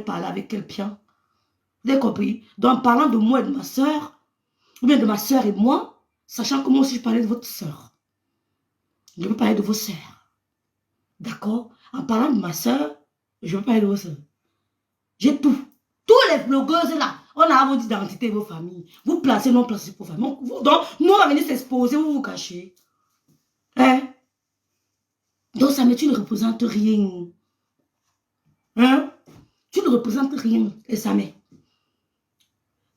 parler avec quelqu'un. Vous avez compris? Donc, en parlant de moi et de ma soeur, ou bien de ma soeur et moi, sachant que moi aussi je parlais de votre soeur. Je veux parler de vos soeurs. D'accord? En parlant de ma soeur, je veux parler de vos soeurs. J'ai tout. Tous les blogueuses là, on a votre identité et vos familles. Vous placez, non placez vos familles. Donc, nous on va venir s'exposer, vous vous cachez. Hein? Donc, ça mais tu ne représentes rien. Hein? Tu ne représentes rien, et ça met.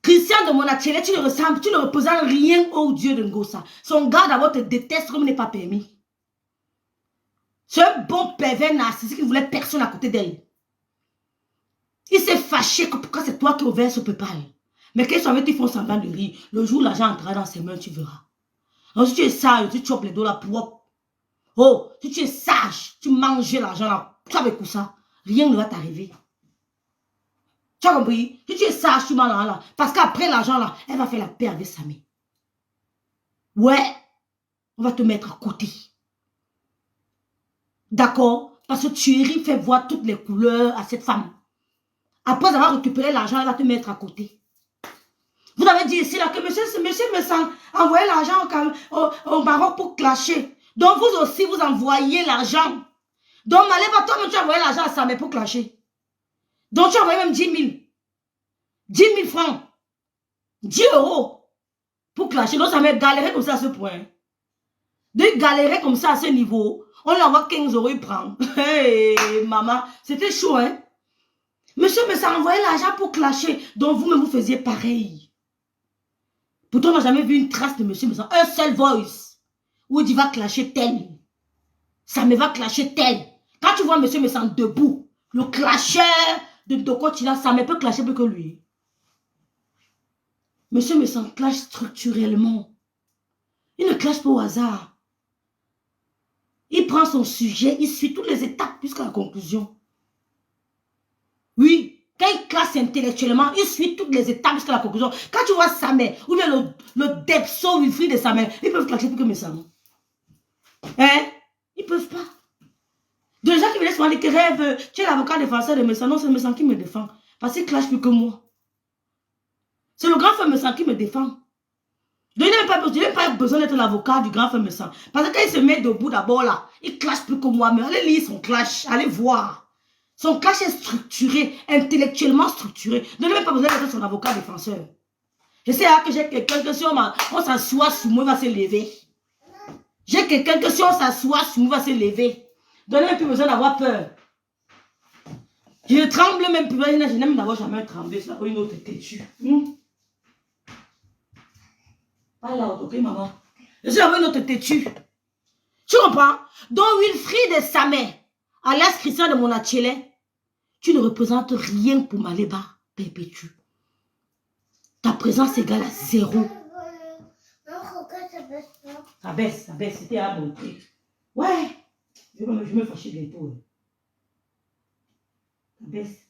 Christian de Monachele, tu ne représentes rien au Dieu de Ngosa. Son gars d'abord te déteste comme n'est pas permis. C'est un bon pervers narcissique qui voulait personne à côté d'elle. Il s'est fâché pourquoi c'est toi qui as ouvert ce PayPal. Mais qu'ils sont avec, ils font semblant de rire. Le jour où l'argent entrera dans ses mains, tu verras. Alors, si tu es sage, tu chopes les dos là pour... Oh, si tu es sage, tu manges l'argent là, tu avec tout ça, rien ne va t'arriver. Tu as compris? Si tu es sage, tu manges l'argent là. Parce qu'après l'argent là, elle va faire la paix avec sa mère. Ouais, on va te mettre à côté. D'accord? Parce que Thierry fait voir toutes les couleurs à cette femme. Après avoir récupéré l'argent, elle va te mettre à côté. Vous avez dit ici là que monsieur me sent envoyer l'argent au Maroc pour clasher. Donc vous aussi, vous envoyez l'argent. Donc Maléba, toi, tu as envoyé l'argent à sa mère pour clasher. Donc tu as envoyé même 10 000. 10 000 francs. 10 euros pour clasher. Donc ça m'a galéré comme ça à ce point. De galérer comme ça à ce niveau, on lui envoie 15 euros, il prend. Hey, maman, c'était chaud, hein? Monsieur me s'est envoyé l'argent pour clasher. Donc vous-même, vous faisiez pareil. Pourtant, on n'a jamais vu une trace de monsieur me sent. Un seul voice. Où il dit va clasher tel. Ça me va clasher tel. Quand tu vois monsieur me sent debout, le clasher de Dokotina, ça me peut clasher plus que lui. Monsieur me sent clash structurellement. Il ne clash pas au hasard. Il prend son sujet, il suit toutes les étapes jusqu'à la conclusion. Oui, quand il classe intellectuellement, il suit toutes les étapes jusqu'à la conclusion. Quand tu vois sa mère, ou bien le depso Wilfried de sa mère, ils peuvent clasher plus que mes sangs. Hein? Ils peuvent pas. Des gens qui me laissent souvent dire que rêve, tu es l'avocat défenseur de mes sangs. Non, c'est mes sangs qui me défend. Parce qu'il clash plus que moi. C'est le grand frère me sent qui me défend. Donc, il n'a pas besoin d'être l'avocat du grand frère me sent. Parce que quand il se met debout d'abord là, il clash plus que moi. Mais allez lire son clash, allez voir. Son clash est structuré, intellectuellement structuré. Donc, il n'a pas besoin d'être son avocat défenseur. Je sais que j'ai quelqu'un que si on s'assoit sur moi, il va se lever. J'ai quelqu'un que si on s'assoit sur moi, il va se lever. Donc, il n'a plus besoin d'avoir peur. Je ne tremble même plus. Je n'aime d'avoir jamais tremblé. C'est une autre têtue. Ah là, ok, maman. Je suis une autre têtue. Tu comprends? Donc, Wilfried et sa mère, alias Christian de Monachele, tu ne représentes rien pour Maléba perpétue. Ta présence égale à 0. Ça baisse, c'était à monter. Ouais, je me fâcher bientôt. Ça baisse.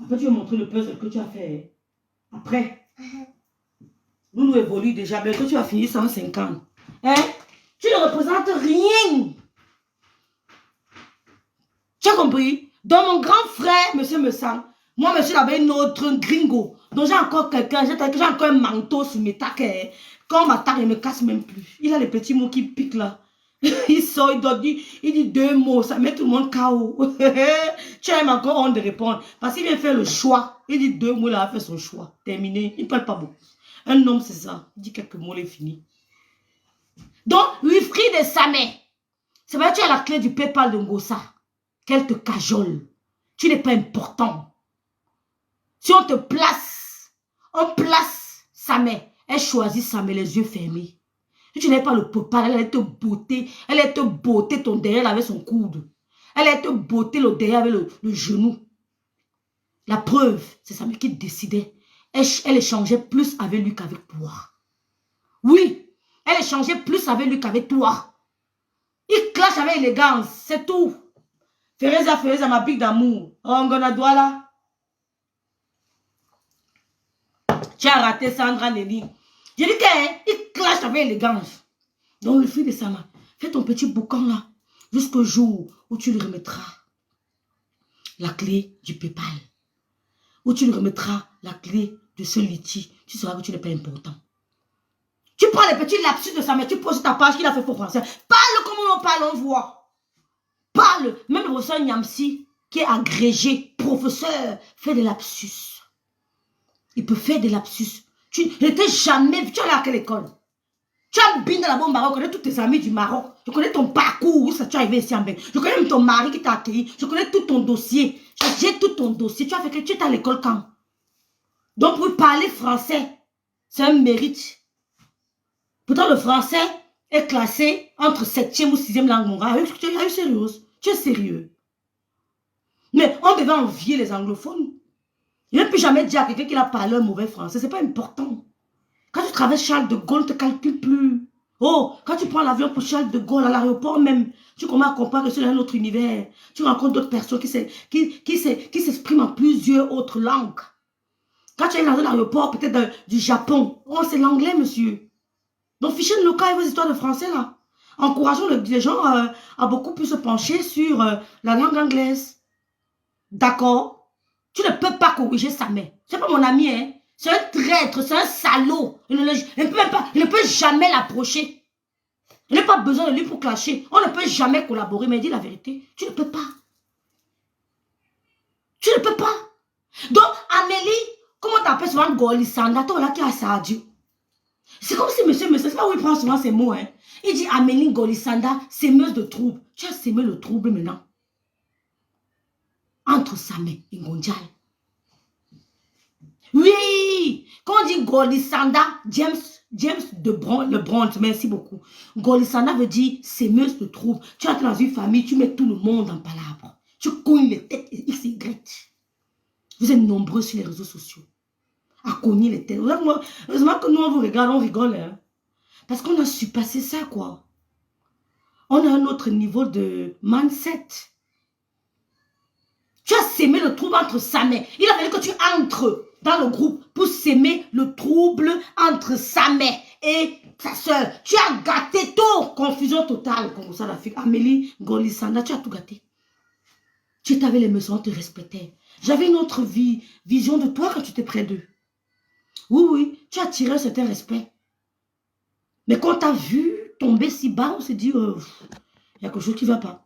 Après, tu vas montrer le puzzle que tu as fait. Après, nous évoluons déjà. Bientôt, tu vas finir 150. Hein? Tu ne représentes rien. Tu as compris? Donc, mon grand frère, monsieur me sent. Moi, monsieur, j'avais une autre gringo. Donc, j'ai encore quelqu'un. J'ai encore un manteau sur mes tacs. Quand on m'attaque, il ne me casse même plus. Il a les petits mots qui piquent là. Il sort, il dit 2 mots, ça met tout le monde KO. Tu aimes encore honte de répondre. Parce qu'il vient faire le choix. Il dit 2 mots, il a fait son choix. Terminé. Il ne parle pas beaucoup. Un homme, c'est ça. Il dit quelques mots, il est fini. Donc, Wilfried et sa mère. C'est vrai, tu as la clé du PayPal de Ngosa. Qu'elle te cajole. Tu n'es pas important. Si on te place, on place sa mère. Elle choisit sa mère, les yeux fermés. Si tu n'avais pas le PayPal, elle allait te botter ton derrière avec son coude. Elle allait te botter le derrière avec le genou. La preuve, c'est sa mère qui décidait. Elle échangeait plus avec lui qu'avec toi. Oui, elle échangeait plus avec lui qu'avec toi. Il clash avec élégance, c'est tout. Fereza, ma pique d'amour. Ongonadouala. Là. Tu as raté Sandra Nelly. Je dis qu'il clash avec élégance. Donc, le fils de sa main, fais ton petit boucan là. Jusqu'au jour où tu lui remettras la clé du PayPal. Où tu lui remettras la clé de ce litige. Tu sauras que tu n'es pas important. Tu prends les petits lapsus de sa mère, tu poses sur ta page qu'il a fait pour français. Parle comme on parle, on voit. Parle. Même le professeur Nyamsi, qui est agrégé, professeur, fait des lapsus. Il peut faire des lapsus. Tu n'étais jamais... Tu es allé à quelle école? Tu as bien dans la bombe Maroc, je connais tous tes amis du Maroc. Je connais ton parcours, où ça tu es arrivé ici en Belgique. Je connais même ton mari qui t'a accueilli. Je connais tout ton dossier. J'ai tout ton dossier. Tu as fait que tu es à l'école quand? Donc pour parler français, c'est un mérite. Pourtant le français est classé entre 7e ou 6e langue mondiale. Tu es sérieuse? Tu es sérieux? Mais on devait envier les anglophones. Il ne peut jamais dire à quelqu'un qu'il a parlé un mauvais français. Ce n'est pas important. Quand tu traverses Charles de Gaulle, ne te calcule plus. Oh, quand tu prends l'avion pour Charles de Gaulle à l'aéroport même, tu commences à comprendre que c'est un autre univers. Tu rencontres d'autres personnes qui s'expriment en plusieurs autres langues. Quand tu es dans un aéroport, peut-être du Japon, oh, c'est l'anglais, monsieur. Donc, fichez le local et vos histoires de français, là. Encourageons les gens à beaucoup plus se pencher sur la langue anglaise. D'accord? Tu ne peux pas corriger sa mère. C'est pas mon ami, hein. C'est un traître, c'est un salaud. Il ne peut jamais l'approcher. Il n'a pas besoin de lui pour clasher. On ne peut jamais collaborer, mais dis la vérité. Tu ne peux pas. Tu ne peux pas. Donc, Amélie, comment t'appelles souvent Golisanda, toi là qui a ça à Dieu. C'est comme si monsieur, c'est pas où il prend souvent ces mots, hein. Il dit Amélie Golisanda, sémeuse de trouble. Tu as sémé le trouble maintenant. Entre Samé et Ngondial. Oui, quand on dit Golisanda, James de le Bronze, merci beaucoup. Golisanda veut dire sémeuse de trouble. Tu entres dans une famille, tu mets tout le monde en palabre. Tu cognes les têtes X, Y. Vous êtes nombreux sur les réseaux sociaux à cogner les têtes. Heureusement que nous, on vous regarde, on rigole. Hein? Parce qu'on a surpassé ça, quoi. On a un autre niveau de mindset. Tu as sémé le trouble entre sa mère. Il a fallu que tu entres dans le groupe pour s'aimer le trouble entre sa mère et sa soeur. Tu as gâté tout. Confusion totale, comme ça, la fille. Amélie Golisanda, tu as tout gâté. Tu étais avec les messieurs, on te respectait. J'avais une autre vision de toi quand tu étais près d'eux. Oui, oui, tu as tiré un certain respect. Mais quand tu as vu tomber si bas, on s'est dit, il y a quelque chose qui ne va pas.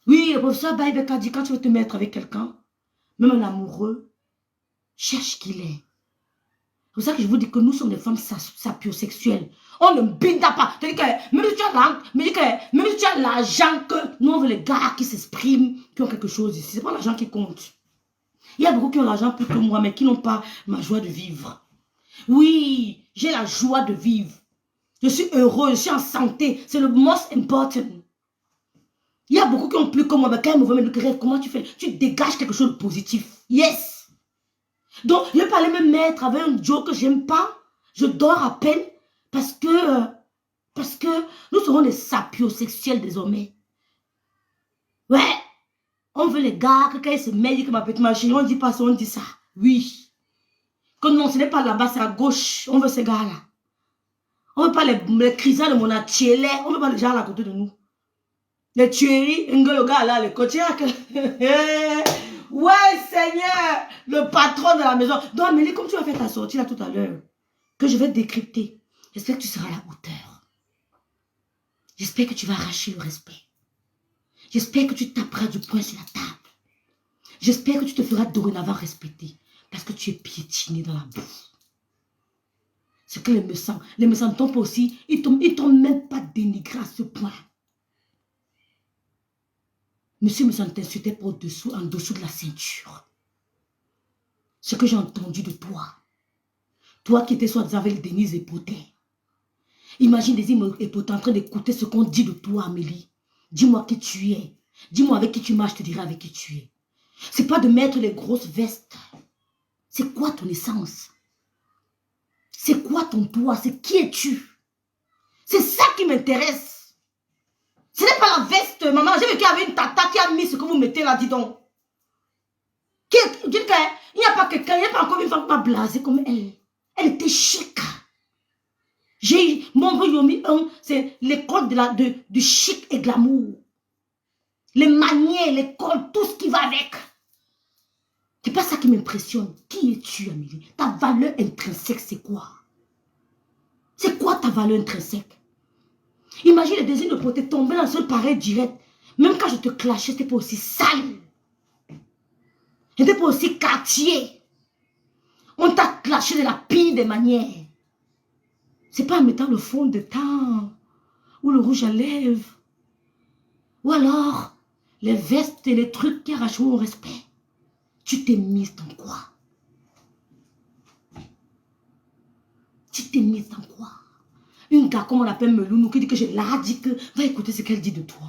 Oui, le professeur Baïbeka dit, quand tu veux te mettre avec quelqu'un, même un amoureux, cherche qu'il est. C'est pour ça que je vous dis que nous sommes des femmes sapiosexuelles. On ne binda pas. C'est-à-dire que même si tu as l'argent, que nous on veut les gars qui s'expriment, qui ont quelque chose ici. Ce n'est pas l'argent qui compte. Il y a beaucoup qui ont l'argent plus que moi, mais qui n'ont pas ma joie de vivre. Oui, j'ai la joie de vivre. Je suis heureux, je suis en santé. C'est le most important. Il y a beaucoup qui ont plus que moi, mais quand ils me voient, mais comment tu fais? Tu dégages quelque chose de positif. Yes. Donc, je vais pas aller me mettre avec un joke que j'aime pas. Je dors à peine parce que nous serons des sapiosexuels désormais. Ouais. On veut les gars, que quand ils se mettent, que ma petite machine, on dit pas ça, on dit ça. Oui. Que non, ce n'est pas là-bas, c'est à gauche. On veut ces gars-là. On ne veut pas les crisants de mon attiélé. On ne veut pas les gens à côté de nous. Les tueries, le gars là, les côtés. Ouais, Seigneur, le patron de la maison. Donc, Amélie, comme tu as fait ta sortie là tout à l'heure, que je vais décrypter, j'espère que tu seras à la hauteur. J'espère que tu vas arracher le respect. J'espère que tu taperas du poing sur la table. J'espère que tu te feras dorénavant respecter. Parce que tu es piétiné dans la boue. C'est que les médecins ne t'ont pas aussi, ils t'ont même pas dénigré à ce point. Monsieur me t'insultait pas en dessous de la ceinture. Ce que j'ai entendu de toi. Toi qui étais soi-disant avec Denise et Potin. Imagine des et Potin en train d'écouter ce qu'on dit de toi, Amélie. Dis-moi qui tu es. Dis-moi avec qui tu marches, je te dirai avec qui tu es. C'est pas de mettre les grosses vestes. C'est quoi ton essence? C'est quoi ton toi? C'est qui es-tu? C'est ça qui m'intéresse. Ce n'est pas la veste, maman. J'ai vu qu'il y avait une tata qui a mis ce que vous mettez là, dis donc. Il n'y a pas quelqu'un, il n'y a pas encore une femme qui m'a blasé comme elle. Elle était chic. Mon royaume 1, c'est l'école du chic et glamour. les manières, l'école, tout ce qui va avec. C'est pas ça qui m'impressionne. Qui es-tu, Amélie? Ta valeur intrinsèque, c'est quoi? C'est quoi ta valeur intrinsèque? Imagine le désir de porter tomber dans ce pareil direct. Même quand je te clashais, c'était pas aussi sale. C'était pas aussi quartier. On t'a clashé de la pire des manières. C'est pas en mettant le fond de teint ou le rouge à lèvres. Ou alors, les vestes et les trucs qui arrachent mon respect. Tu t'es mise dans quoi? Tu t'es mise dans quoi? Une gars, comme on l'appelle Melounou, qui dit que je l'ai dit que... Va écouter ce qu'elle dit de toi.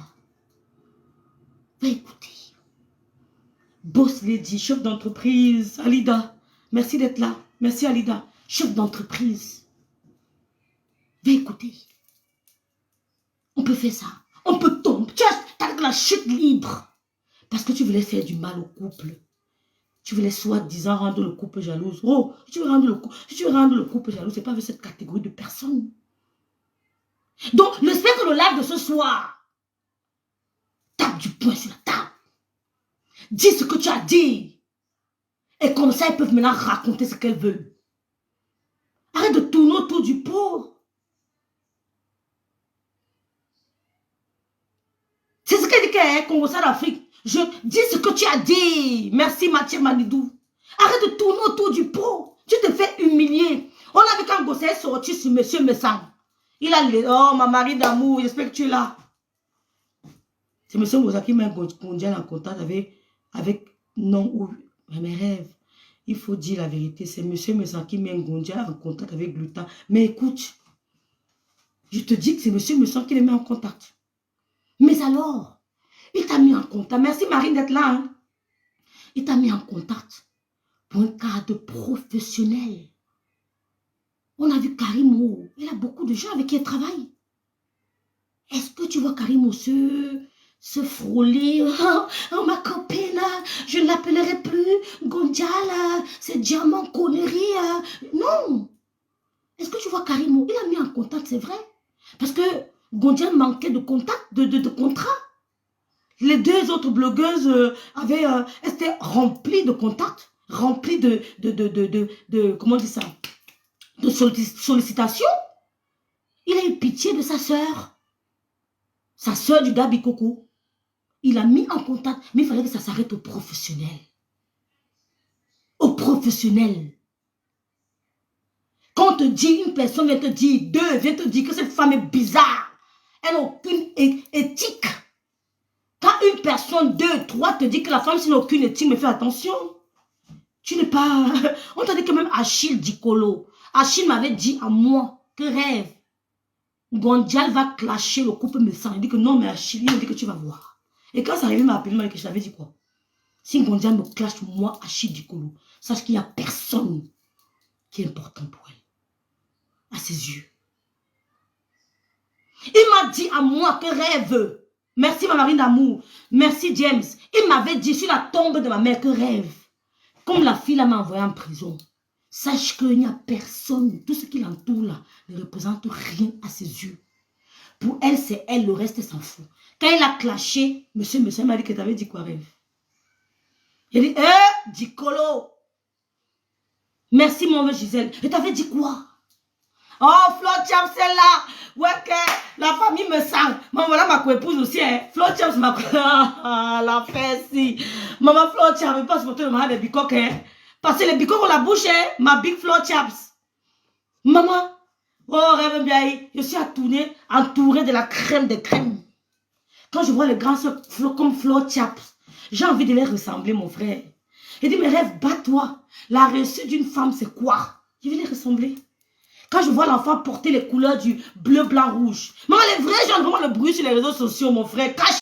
Va écouter. Boss lady, chef d'entreprise, Alida. Merci d'être là. Merci Alida. Chef d'entreprise. Va écouter. On peut faire ça. On peut tomber. Tu as la chute libre. Parce que tu voulais faire du mal au couple. Tu voulais soi-disant rendre le couple jaloux. Oh, si tu veux rendre le couple jaloux, c'est pas avec cette catégorie de personnes. Donc, j'espère que le live de ce soir, tape du poing sur la table. Dis ce que tu as dit. Et comme ça, ils peuvent maintenant raconter ce qu'elles veulent. Arrête de tourner autour du pot. C'est ce qu'elle dit qu'elle est Congo d'Afrique. Je dis ce que tu as dit. Merci Mathieu Manidou. Arrête de tourner autour du pot. Tu te fais humilier. On a vu quand Gossé est sorti sur Monsieur Messang. Il a les... Oh, ma mari d'amour, j'espère que tu es là. C'est Monsieur Gossé qui met un en contact avec non ou mes rêves. Il faut dire la vérité. C'est Monsieur Messang qui met un Gondia en contact avec Gluta. Mais écoute, je te dis que c'est Monsieur Messang qui les met en contact. Mais alors, il t'a mis en contact. Merci Marine d'être là. Hein? Il t'a mis en contact pour un cadre professionnel. On a vu Karimo. Il a beaucoup de gens avec qui il travaille. Est-ce que tu vois Karimo se frôler? Oh, ma copine, je ne l'appellerai plus Gondiala, c'est diamant connerie. Non. Est-ce que tu vois Karimo? Il a mis en contact, c'est vrai. Parce que Gondial manquait de contact, de contrat. Les deux autres blogueuses étaient remplies de contacts, remplies comment on dit ça, de sollicitations. Il a eu pitié de sa sœur du Gabi Coco. Il a mis en contact, mais il fallait que ça s'arrête au professionnel. Au professionnel. Quand on te dit, une personne vient te dire, vient te dire que cette femme est bizarre, elle n'a aucune éthique. Quand une personne, 2, 3 te dit que la femme, n'a aucune éthique, mais fais attention. Tu n'es pas... On t'a dit que même Achille Dicolo, Achille m'avait dit à moi, que rêve, Gondial va clasher le couple Messang. Il dit que non, mais Achille, il dit que tu vas voir. Et quand ça arrivait, il m'a appelé, il m'a dit que je t'avais dit quoi? Si Gondial me clash, moi, Achille Dicolo, sache qu'il n'y a personne qui est important pour elle, à ses yeux. Il m'a dit à moi que rêve. Merci ma marine d'amour. Merci James. Il m'avait dit sur la tombe de ma mère que rêve. Comme la fille m'a envoyé en prison. Sache qu'il n'y a personne. Tout ce qui l'entoure là ne représente rien à ses yeux. Pour elle, c'est elle. Le reste, elle s'en fout. Quand il a clashé, monsieur m'a dit que tu avais dit quoi rêve? Il a dit, Dicolo. Merci mon vieux Gisèle. Et tu avais dit quoi? Oh, Flo Chaps, c'est là. Ouais, que la famille me sent. Maman, voilà ma co-épouse aussi. Hein. Flo Chaps, ma la fesse, si. Maman, Flo Chaps, je ne peux pas supporter le mariage des bicoques. Hein. Parce que les bicoques ont la bouche, hein. Ma big Flo Chaps. Maman, oh, rêve bien. Je suis entourée de la crème des crèmes. Quand je vois les grands soeurs comme Flo Chaps, j'ai envie de les ressembler, mon frère. Il dit, mais rêve, bats-toi. La reçue d'une femme, c'est quoi? Je vais les ressembler. Quand je vois l'enfant porter les couleurs du bleu, blanc, rouge. Maman, les vrais gens, vraiment le bruit sur les réseaux sociaux, mon frère. Cache